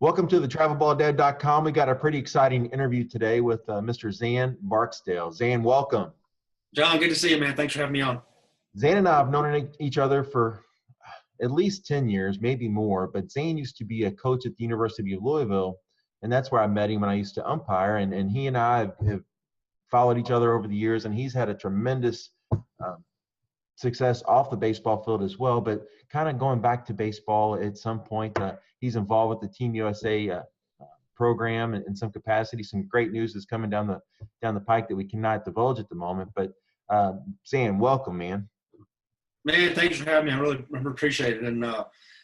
Welcome to the TravelBallDad.com. We got a pretty exciting interview today with Mr. Xan Barksdale. Xan, welcome. John, good to see you, man. Thanks for having me on. Xan and I have known each other for at least 10 years, maybe more, but Xan used to be a coach at the University of Louisville, and that's where I met him when I used to umpire, and he and I have followed each other over the years, and he's had a tremendous success off the baseball field as well. But kind of going back to baseball at some point, he's involved with the Team USA program in some capacity. Some great news is coming down the pike that we cannot divulge at the moment. But Xan, welcome, man. Man, thanks for having me. I really appreciate it. And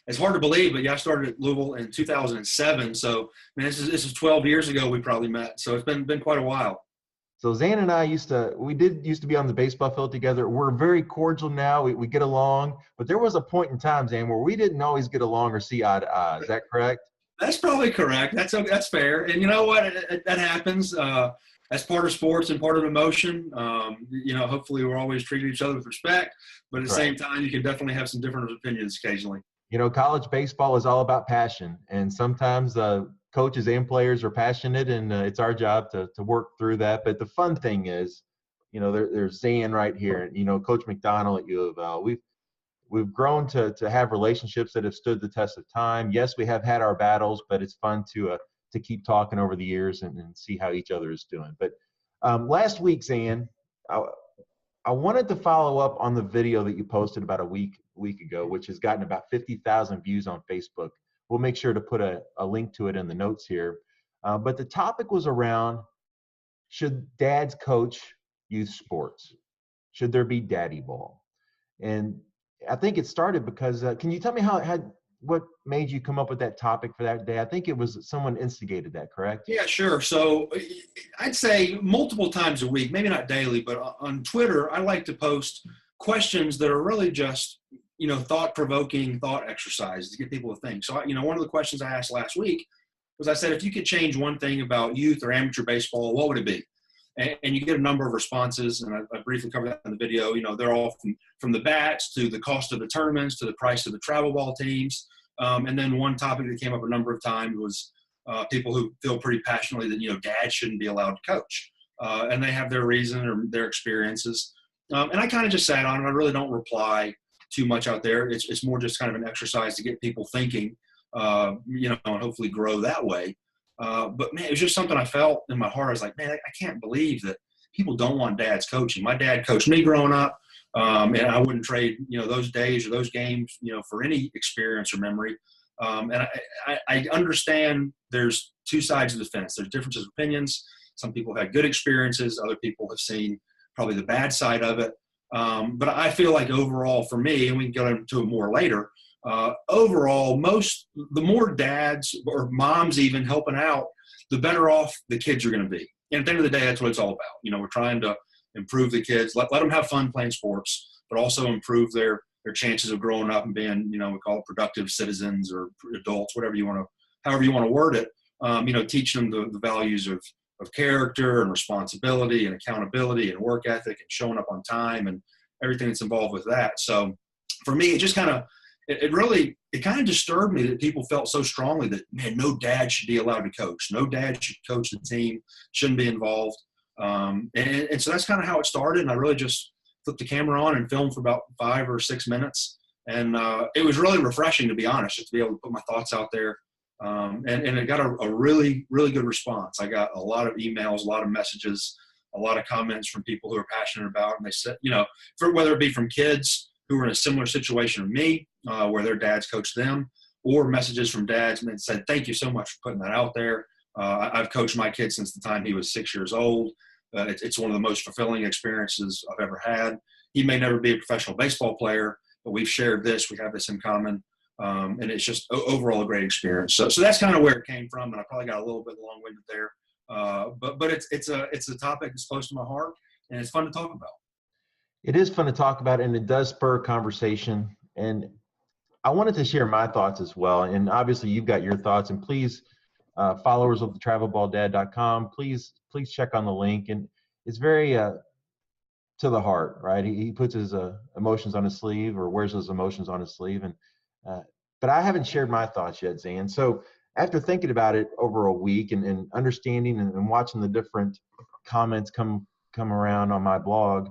it's hard to believe, but yeah, I started at Louisville in 2007. So, man, this is 12 years ago we probably met. So it's been quite a while. So Xan and I used to be on the baseball field together. We're very cordial now. We get along, but there was a point in time, Xan, where we didn't always get along or see eye to eye. Is that correct? That's probably correct. That's fair. And you know what? That happens. That's part of sports and part of emotion. Hopefully we're always treating each other with respect, but at the same time, you can definitely have some different opinions occasionally. You know, college baseball is all about passion, and sometimes coaches and players are passionate, and it's our job to work through that. But the fun thing is, you know, there's Xan right here, you know, Coach McDonald at U of L. We've grown to have relationships that have stood the test of time. Yes, we have had our battles, but it's fun to keep talking over the years and see how each other is doing. But last week, Xan, I wanted to follow up on the video that you posted about a week ago, which has gotten about 50,000 views on Facebook. We'll make sure to put a link to it in the notes here. But the topic was around, should dads coach youth sports? Should there be daddy ball? And I think it started because, can you tell me what made you come up with that topic for that day? I think it was someone instigated that, correct? Yeah, sure. So I'd say multiple times a week, maybe not daily, but on Twitter, I like to post questions that are really just, thought-provoking thought exercises to get people to think. So, one of the questions I asked last week was, I said, if you could change one thing about youth or amateur baseball, what would it be? And you get a number of responses, and I briefly covered that in the video. They're all from the bats to the cost of the tournaments to the price of the travel ball teams. And then one topic that came up a number of times was people who feel pretty passionately that, dads shouldn't be allowed to coach. And they have their reason or their experiences. And I kind of just sat on it. I really don't reply too much out there. It's more just kind of an exercise to get people thinking, and hopefully grow that way. But man, it was just something I felt in my heart. I was like, man, I can't believe that people don't want dads coaching. My dad coached me growing up, and I wouldn't trade, those days or those games, for any experience or memory. And I understand there's two sides of the fence. There's differences of opinions. Some people had good experiences. Other people have seen probably the bad side of it. But I feel like overall for me, and we can go into it more later, overall, the more dads or moms even helping out, the better off the kids are going to be. And at the end of the day, that's what it's all about. We're trying to improve the kids, let them have fun playing sports, but also improve their chances of growing up and being, we call it productive citizens or adults, however you want to word it. Teach them the values of character and responsibility and accountability and work ethic and showing up on time and everything that's involved with that. So for me, it just kind of, it kind of disturbed me that people felt so strongly that, man, no dad should be allowed to coach. No dad should coach the team, shouldn't be involved. And so that's kind of how it started. And I really just flipped the camera on and filmed for about 5 or 6 minutes. And it was really refreshing, to be honest, just to be able to put my thoughts out there. And it got a really, really good response. I got a lot of emails, a lot of messages, a lot of comments from people who are passionate about it. And they said, whether it be from kids who were in a similar situation to me, where their dads coached them, or messages from dads and said, thank you so much for putting that out there. I've coached my kid since the time he was 6 years old. It's one of the most fulfilling experiences I've ever had. He may never be a professional baseball player, but we've shared this. We have this in common. And it's just overall a great experience. So that's kind of where it came from. And I probably got a little bit long-winded there. But it's a topic that's close to my heart, and it's fun to talk about. It is fun to talk about, and it does spur conversation. And I wanted to share my thoughts as well. And obviously you've got your thoughts, and please, followers of the TravelBallDad.com, please check on the link. And it's very to the heart, right? He puts his emotions on his sleeve, or wears his emotions on his sleeve. And but I haven't shared my thoughts yet, Xan. So after thinking about it over a week and understanding and watching the different comments come around on my blog,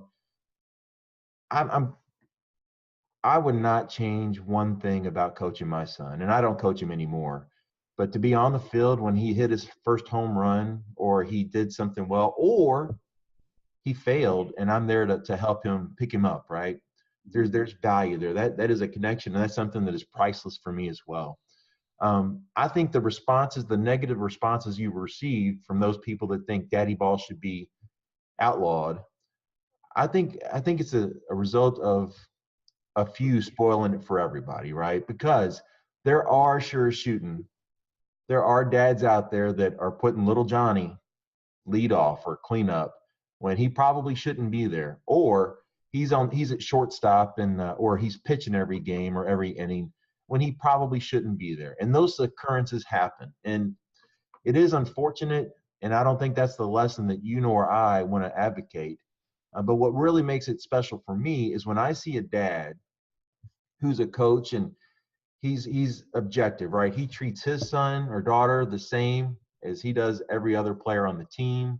I would not change one thing about coaching my son, and I don't coach him anymore. But to be on the field when he hit his first home run, or he did something well, or he failed, and I'm there to help him pick him up, right? There's value there. That is a connection, and that's something that is priceless for me as well. I think the negative responses you receive from those people that think daddy ball should be outlawed, I think it's a result of a few spoiling it for everybody, right? Because there are there are dads out there that are putting little Johnny lead off or clean up when he probably shouldn't be there, or he's at shortstop and or he's pitching every game or every inning when he probably shouldn't be there. And those occurrences happen, and it is unfortunate. And I don't think that's the lesson that you nor I want to advocate. But what really makes it special for me is when I see a dad who's a coach and he's objective, right? He treats his son or daughter the same as he does every other player on the team.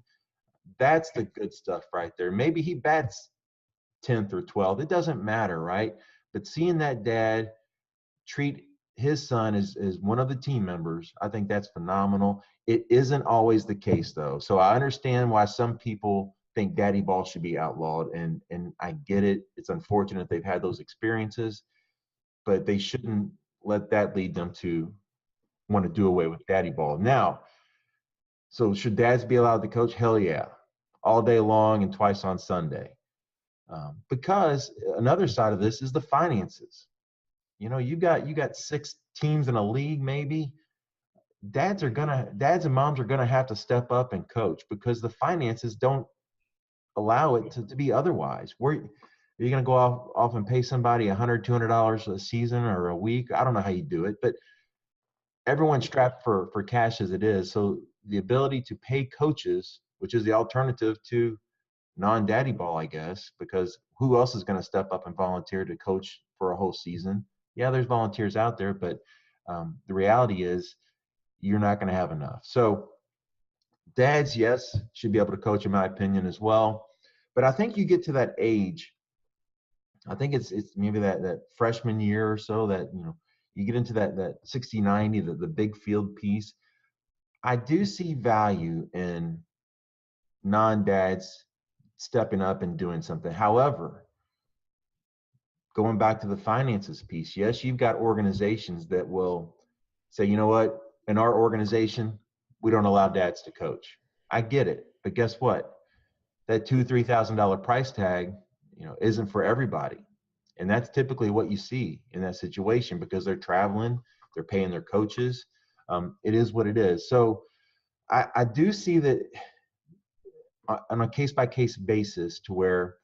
That's the good stuff right there. Maybe he bats 10th or 12th. It doesn't matter, right? But seeing that dad treat his son as one of the team members, I think that's phenomenal. It isn't always the case, though. So I understand why some people think daddy ball should be outlawed, and I get it. It's unfortunate they've had those experiences, but they shouldn't let that lead them to want to do away with daddy ball. Now, so should dads be allowed to coach? Hell yeah. All day long and twice on Sunday. Because another side of this is the finances. You know, you got 6 teams in a league, maybe. Dads and moms are gonna have to step up and coach because the finances don't allow it to be otherwise. Are you gonna go off and pay somebody $100, $200 a season or a week? I don't know how you do it, but everyone's strapped for cash as it is. So the ability to pay coaches, which is the alternative to non-daddy ball, I guess, because who else is going to step up and volunteer to coach for a whole season? Yeah, there's volunteers out there, but the reality is you're not going to have enough. So dads, yes, should be able to coach, in my opinion, as well. But I think you get to that age, I think it's maybe that freshman year or so that, you know, you get into that 60-90, the big field piece. I do see value in non-dads stepping up and doing something. However, going back to the finances piece, yes, you've got organizations that will say, you know what, in our organization, we don't allow dads to coach. I get it, but guess what? That $2,000-$3,000 price tag, you know, isn't for everybody. And that's typically what you see in that situation because they're traveling, they're paying their coaches. It is what it is. So I do see that on a case-by-case basis to where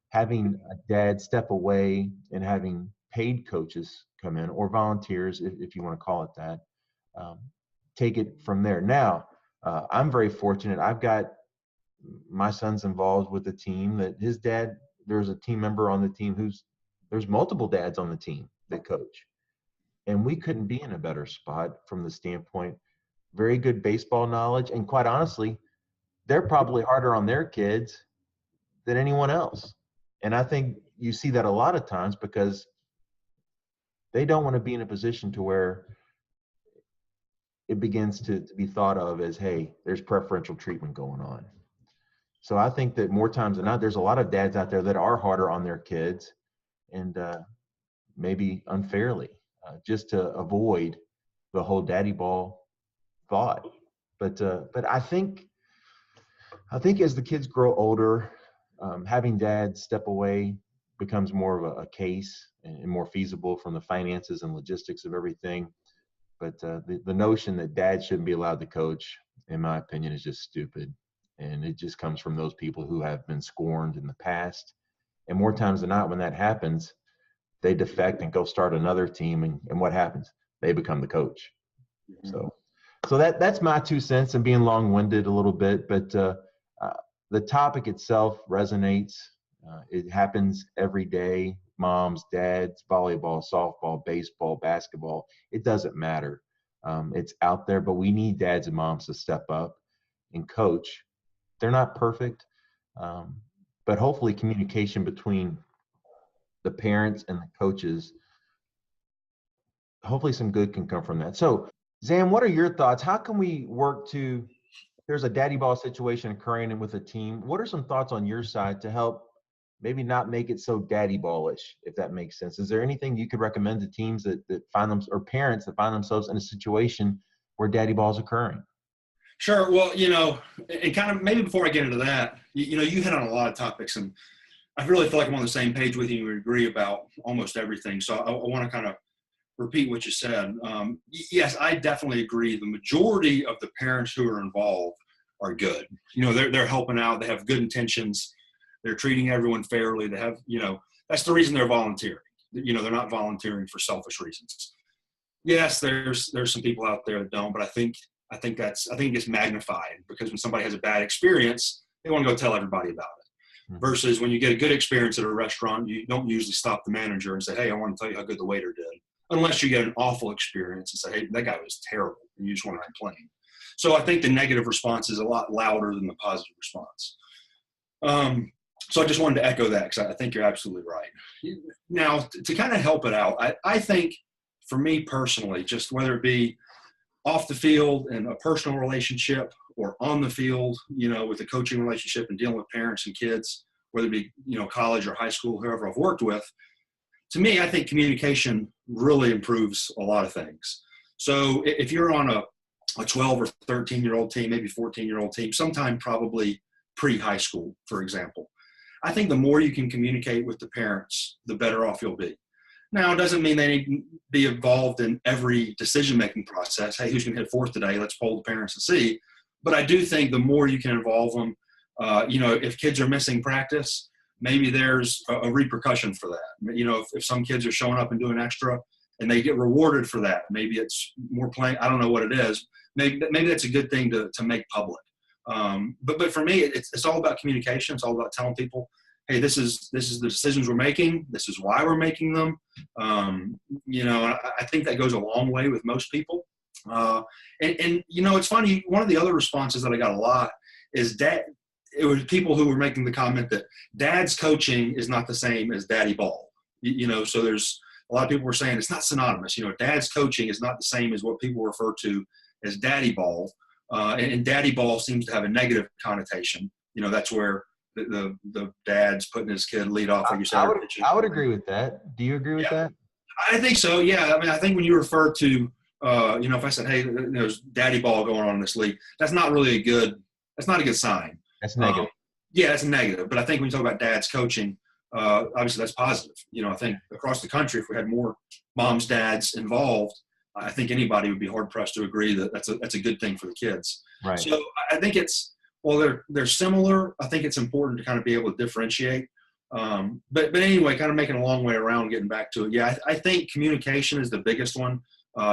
having a dad step away and having paid coaches come in or volunteers, if you want to call it that, take it from there. Now, I'm very fortunate. I've got my son's involved with a team that his dad, there's a team member on the team there's multiple dads on the team that coach. And we couldn't be in a better spot from the standpoint, very good baseball knowledge. And quite honestly, they're probably harder on their kids than anyone else. And I think you see that a lot of times because they don't want to be in a position to where it begins to be thought of as, hey, there's preferential treatment going on. So I think that more times than not, there's a lot of dads out there that are harder on their kids and maybe unfairly, just to avoid the whole daddy ball thought. But I think as the kids grow older, having dads step away becomes more of a case and more feasible from the finances and logistics of everything. But the notion that dad shouldn't be allowed to coach, in my opinion, is just stupid. And it just comes from those people who have been scorned in the past. And more times than not, when that happens, they defect and go start another team. And what happens? They become the coach. So that's my 2 cents and being long-winded a little bit. But the topic itself resonates. It happens every day. Moms, dads, volleyball, softball, baseball, basketball. It doesn't matter. It's out there, but we need dads and moms to step up and coach. They're not perfect, but hopefully communication between the parents and the coaches, hopefully some good can come from that. So, Xan, what are your thoughts? How can we work to, there's a daddy ball situation occurring and with a team. What are some thoughts on your side to help maybe not make it so daddy ballish, if that makes sense? Is there anything you could recommend to teams that find them, or parents that find themselves in a situation where daddy ball is occurring? Sure. Well, and kind of maybe before I get into that, you hit on a lot of topics, and I really feel like I'm on the same page with you. We agree about almost everything. So I want to kind of repeat what you said. Yes, I definitely agree. The majority of the parents who are involved are good. They're helping out. They have good intentions. They're treating everyone fairly. They have, that's the reason they're volunteering. They're not volunteering for selfish reasons. Yes, there's some people out there that don't, but I think it gets magnified because when somebody has a bad experience, they want to go tell everybody about it. Mm-hmm. Versus when you get a good experience at a restaurant, you don't usually stop the manager and say, hey, I want to tell you how good the waiter did. Unless you get an awful experience and say, hey, that guy was terrible, and you just want to complain. So I think the negative response is a lot louder than the positive response. So I just wanted to echo that because I think you're absolutely right. Now, to kind of help it out, I think for me personally, just whether it be off the field and a personal relationship or on the field, with a coaching relationship and dealing with parents and kids, whether it be, college or high school, whoever I've worked with, to me, I think communication really improves a lot of things. So if you're on a 12 or 13-year-old team, maybe 14-year-old team, sometime probably pre-high school, for example, I think the more you can communicate with the parents, the better off you'll be. Now, it doesn't mean they need to be involved in every decision-making process. Hey, who's going to hit fourth today? Let's poll the parents and see. But I do think the more you can involve them, if kids are missing practice, maybe there's a repercussion for that. If some kids are showing up and doing extra and they get rewarded for that, maybe it's more playing. I don't know what it is. Maybe that's a good thing to make public. But for me, it's all about communication. It's all about telling people, hey, this is the decisions we're making. This is why we're making them. I think that goes a long way with most people. It's funny. One of the other responses that I got a lot is it was people who were making the comment that dad's coaching is not the same as daddy ball. So there's a lot of people were saying it's not synonymous. Dad's coaching is not the same as what people refer to as daddy ball. And daddy ball seems to have a negative connotation. That's where the dad's putting his kid lead off, like you said. I would agree with that. Do you agree with that? I think so. Yeah. I mean, I think when you refer to, if I said, hey, there's daddy ball going on in this league, that's not a good sign. That's negative. Yeah, that's negative. But I think when you talk about dad's coaching, obviously that's positive. I think across the country, if we had more moms, dads involved, I think anybody would be hard pressed to agree that that's a good thing for the kids. Right. So I think they're similar. I think it's important to kind of be able to differentiate. But anyway, kind of making a long way around, getting back to it. Yeah, I think communication is the biggest one.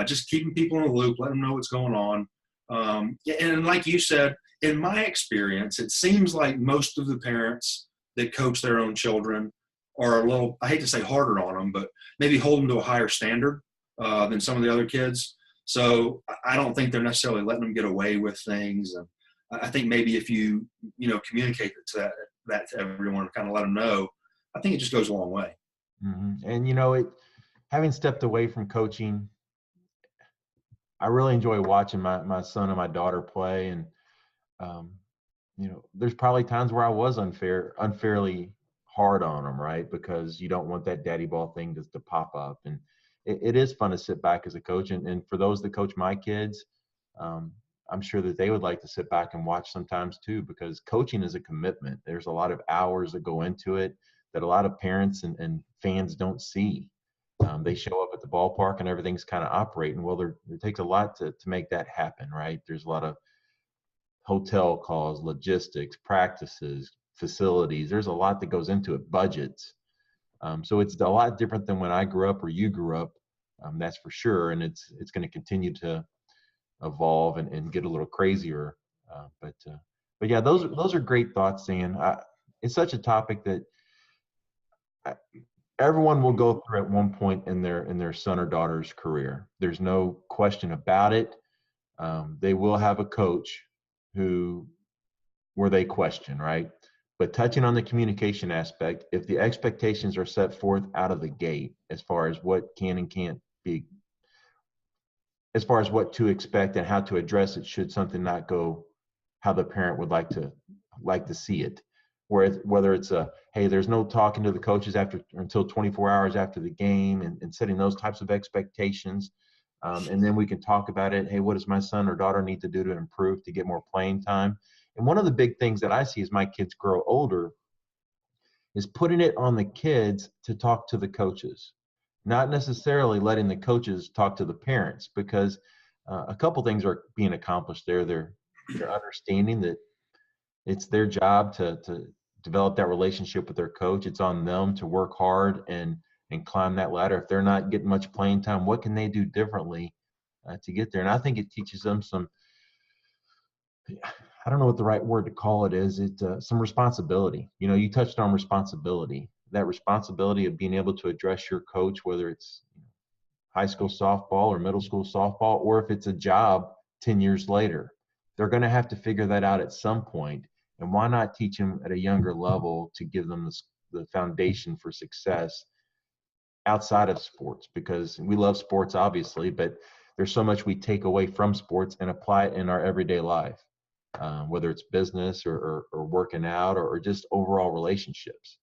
Just keeping people in the loop, letting them know what's going on. And like you said, in my experience, it seems like most of the parents that coach their own children are a little, I hate to say harder on them, but maybe hold them to a higher standard than some of the other kids. So I don't think they're necessarily letting them get away with things. And I think maybe if you communicate that to everyone, kind of let them know, I think it just goes a long way. Mm-hmm. And, having stepped away from coaching, I really enjoy watching my son and my daughter play. And, there's probably times where I was unfairly hard on them, right? Because you don't want that daddy ball thing to pop up. And it is fun to sit back as a coach. And for those that coach my kids, I'm sure that they would like to sit back and watch sometimes too, because coaching is a commitment. There's a lot of hours that go into it that a lot of parents and fans don't see. They show up at the ballpark and everything's kind of operating. Well, it takes a lot to make that happen, right? There's a lot of hotel calls, logistics, practices, facilities. There's a lot that goes into it, budgets. So it's a lot different than when I grew up or you grew up, that's for sure. And it's going to continue to evolve and get a little crazier. But yeah, those are great thoughts, Dan. It's such a topic that everyone will go through at one point in their son or daughter's career. There's no question about it. They will have a coach where they question, right? But touching on the communication aspect, if the expectations are set forth out of the gate as far as what can and can't be, as far as what to expect and how to address it should something not go how the parent would like to see it, whether it's hey, there's no talking to the coaches until 24 hours after the game, and setting those types of expectations. And then we can talk about it. Hey, what does my son or daughter need to do to improve to get more playing time? And one of the big things that I see as my kids grow older is putting it on the kids to talk to the coaches, not necessarily letting the coaches talk to the parents, because a couple things are being accomplished there. They're understanding that it's their job to develop that relationship with their coach. It's on them to work hard and climb that ladder. If they're not getting much playing time, what can they do differently to get there? And I think it teaches them some, I don't know what the right word to call it is. Some responsibility. You know, you touched on responsibility. That responsibility of being able to address your coach, whether it's high school softball or middle school softball, or if it's a job 10 years later. They're going to have to figure that out at some point. And why not teach them at a younger level to give them the foundation for success outside of sports? Because we love sports, obviously, but there's so much we take away from sports and apply it in our everyday life, whether it's business or working out or just overall relationships.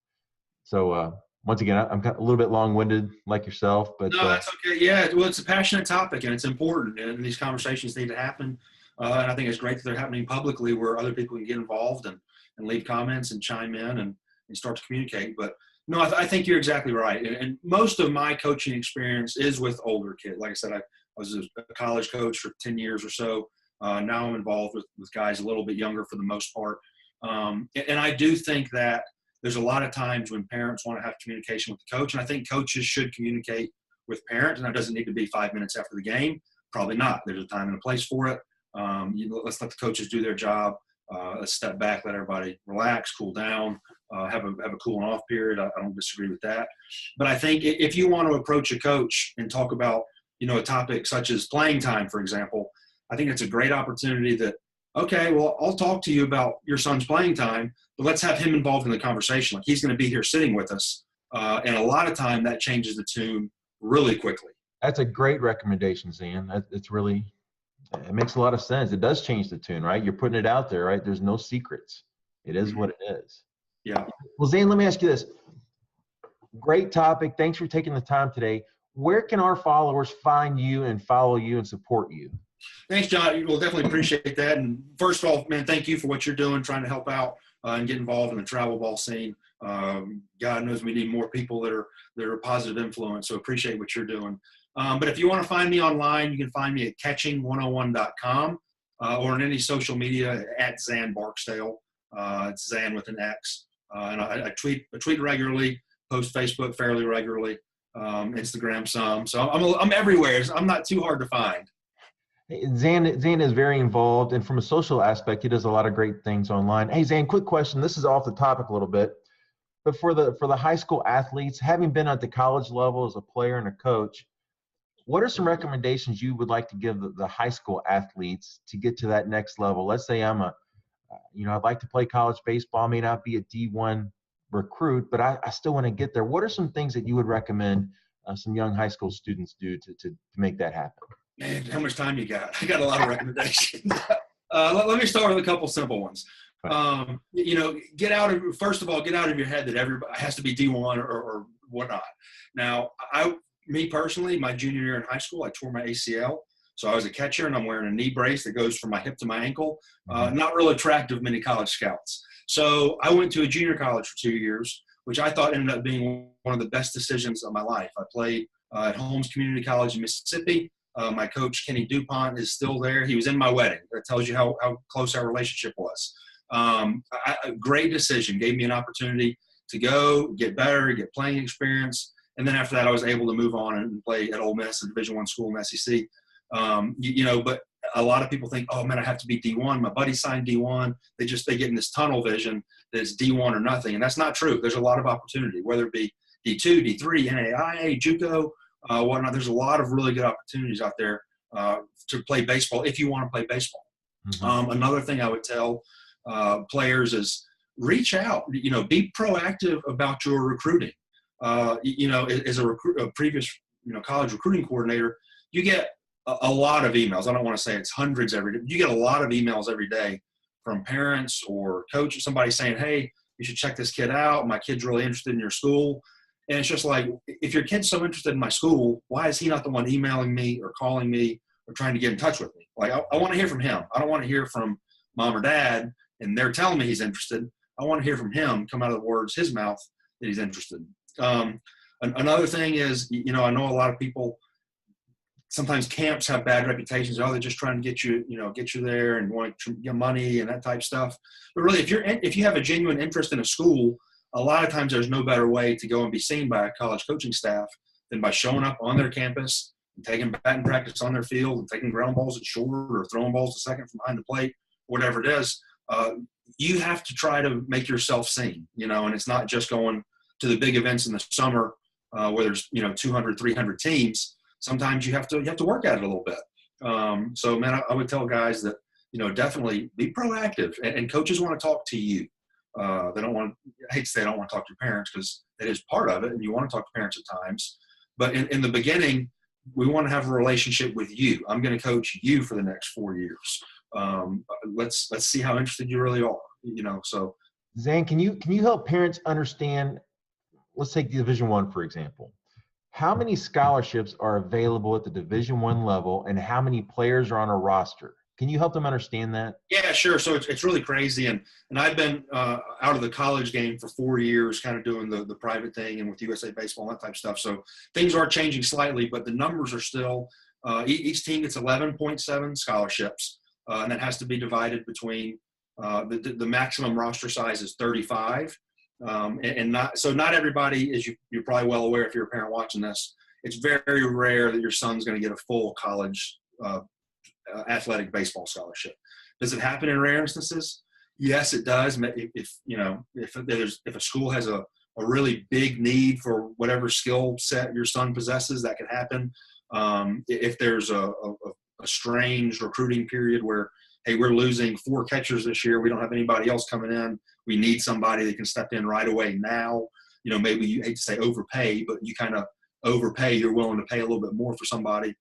So once again, I'm kind of a little bit long-winded like yourself, but no, that's okay. Yeah, well, it's a passionate topic and it's important, and these conversations need to happen. And I think it's great that they're happening publicly where other people can get involved and leave comments and chime in and start to communicate. But no, I think you're exactly right. And most of my coaching experience is with older kids. Like I said, I was a college coach for 10 years or so. Now I'm involved with guys a little bit younger for the most part. And I do think that there's a lot of times when parents want to have communication with the coach, and I think coaches should communicate with parents, and that doesn't need to be 5 minutes after the game. Probably not. There's a time and a place for it. Let's let the coaches do their job. Let's step back, let everybody relax, cool down, have a cooling off period. I don't disagree with that. But I think if you want to approach a coach and talk about, a topic such as playing time, for example, I think it's a great opportunity that, okay, well, I'll talk to you about your son's playing time, but let's have him involved in the conversation. Like, he's going to be here sitting with us. And a lot of time that changes the tune really quickly. That's a great recommendation, Xan. It makes a lot of sense. It does change the tune, right? You're putting it out there, right? There's no secrets. It is what it is. Yeah. Well, Xan, let me ask you this. Great topic. Thanks for taking the time today. Where can our followers find you and follow you and support you? Thanks, John. We'll definitely appreciate that. And first of all, man, thank you for what you're doing, trying to help out and get involved in the travel ball scene. God knows we need more people that are a positive influence. So appreciate what you're doing. But if you want to find me online, you can find me at catching101.com or on any social media at Xan Barksdale. It's Xan with an X. And I tweet regularly, post Facebook fairly regularly, Instagram some. So I'm everywhere. So I'm not too hard to find. Xan is very involved, and from a social aspect, he does a lot of great things online. Hey, Xan, quick question. This is off the topic a little bit, but for the high school athletes, having been at the college level as a player and a coach, what are some recommendations you would like to give the high school athletes to get to that next level? Let's say I'm I'd like to play college baseball, may not be a D1 recruit, but I still want to get there. What are some things that you would recommend some young high school students do to make that happen? Man, how much time you got? I got a lot of recommendations. Let me start with a couple simple ones. Get out of your head that everybody has to be D1 or whatnot. Now, me personally, my junior year in high school, I tore my ACL. So I was a catcher, and I'm wearing a knee brace that goes from my hip to my ankle. Not real attractive, many college scouts. So I went to a junior college for 2 years, which I thought ended up being one of the best decisions of my life. I played at Holmes Community College in Mississippi. My coach, Kenny DuPont, is still there. He was in my wedding. That tells you how close our relationship was. A great decision. Gave me an opportunity to go, get better, get playing experience. And then after that, I was able to move on and play at Ole Miss, a Division I school in the SEC. But a lot of people think, oh, man, I have to be D1. My buddy signed D1. They get in this tunnel vision that it's D1 or nothing. And that's not true. There's a lot of opportunity, whether it be D2, D3, NAIA, JUCO, whatnot. There's a lot of really good opportunities out there to play baseball if you want to play baseball. Mm-hmm. Another thing I would tell players is reach out. Be proactive about your recruiting. As a previous college recruiting coordinator, you get a lot of emails. I don't want to say it's hundreds every day. You get a lot of emails every day from parents or coaches, somebody saying, hey, you should check this kid out. My kid's really interested in your school. And it's just like, if your kid's so interested in my school, why is he not the one emailing me or calling me or trying to get in touch with me? Like, I want to hear from him. I don't want to hear from mom or dad and they're telling me he's interested. I want to hear from him come out of the words his mouth that he's interested. Another thing is, I know a lot of people, sometimes camps have bad reputations. Oh, they're just trying to get you there and want to get money and that type of stuff. But really, if you have a genuine interest in a school, a lot of times there's no better way to go and be seen by a college coaching staff than by showing up on their campus and taking batting practice on their field and taking ground balls at short or throwing balls to second from behind the plate, whatever it is. You have to try to make yourself seen, and it's not just going to the big events in the summer where there's 200, 300 teams. Sometimes you have to work at it a little bit. So man, I would tell guys that definitely be proactive, and coaches want to talk to you. They don't want – I hate to say they don't want to talk to your parents because that is part of it, and you want to talk to parents at times. But in the beginning, we want to have a relationship with you. I'm going to coach you for the next 4 years. Let's see how interested you really are. So Xan, can you help parents understand? Let's take Division I, for example. How many scholarships are available at the Division I level, and how many players are on a roster? Can you help them understand that? Yeah, sure. So it's really crazy. And I've been out of the college game for 4 years, kind of doing the private thing and with USA Baseball and that type of stuff. So things are changing slightly, but the numbers are still each team gets 11.7 scholarships, and that has to be divided between the maximum roster size is 35. And not everybody, as you're probably well aware if you're a parent watching this, it's very rare that your son's going to get a full college athletic baseball scholarship. Does it happen in rare instances? Yes, it does. If a school has a really big need for whatever skill set your son possesses, that could happen. If there's a strange recruiting period where, hey, we're losing 4 catchers this year, we don't have anybody else coming in, we need somebody that can step in right away now. Maybe you hate to say overpay, but you kind of overpay. You're willing to pay a little bit more for somebody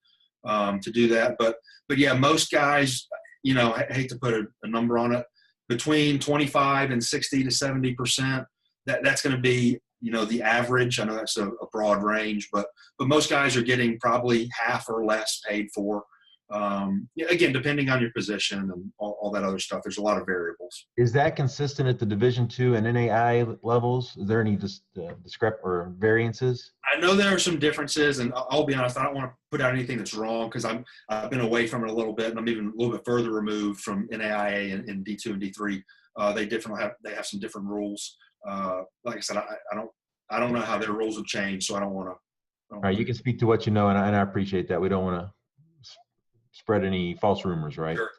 to do that. But yeah, most guys, I hate to put a number on it, between 25 and 60 to 70%, that's going to be, the average. I know that's a broad range, but most guys are getting probably half or less paid for. Again, depending on your position and all that other stuff, there's a lot of variables. Is that consistent at the Division II and NAIA levels? Is there any discrep or variances? I know there are some differences, and I'll be honest, I don't want to put out anything that's wrong because I've been away from it a little bit, and I'm even a little bit further removed from NAIA and D2 and D3. They have some different rules. Like I said, I don't know how their rules have changed, so I don't want to. All right, you can speak to what you know, and I appreciate that. We don't want to spread any false rumors, right? Sure.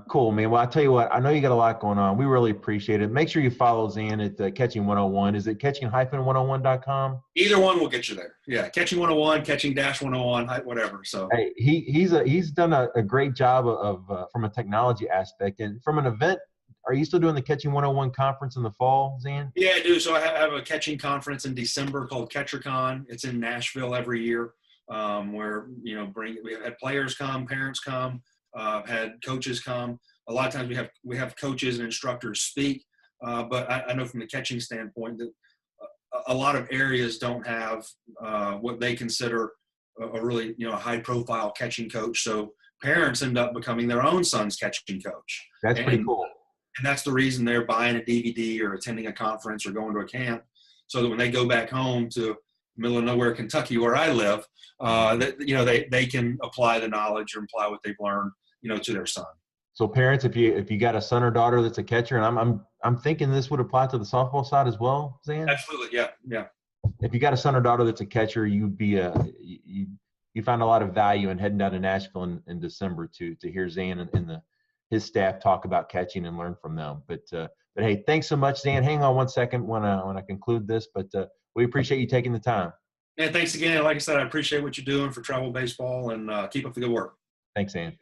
Cool, man. Well, I'll tell you what, I know you got a lot going on. We really appreciate it. Make sure you follow Xan at Catching 101. Is it catching-101.com? Either one will get you there. Yeah, Catching 101, Catching-101, whatever. So hey, he's done a great job of from a technology aspect. And from an event, are you still doing the Catching 101 conference in the fall, Xan? Yeah, I do. So I have a catching conference in December called CatcherCon. It's in Nashville every year. Where we have had players come, parents come, had coaches come. A lot of times we have coaches and instructors speak, but I know from the catching standpoint that a lot of areas don't have what they consider a really high profile catching coach. So parents end up becoming their own son's catching coach. That's pretty cool. And that's the reason they're buying a DVD or attending a conference or going to a camp, so that when they go back home to middle of nowhere Kentucky, where I live, they can apply the knowledge or apply what they've learned, to their son. So parents, if you got a son or daughter that's a catcher, and I'm thinking this would apply to the softball side as well, Xan? Absolutely, yeah. If you got a son or daughter that's a catcher, you find a lot of value in heading down to Nashville in December to hear Xan and his staff talk about catching and learn from them. But hey, thanks so much, Xan. Hang on one second when I conclude this, but We appreciate you taking the time. And thanks again. Like I said, I appreciate what you're doing for travel baseball, and keep up the good work. Thanks, Ann.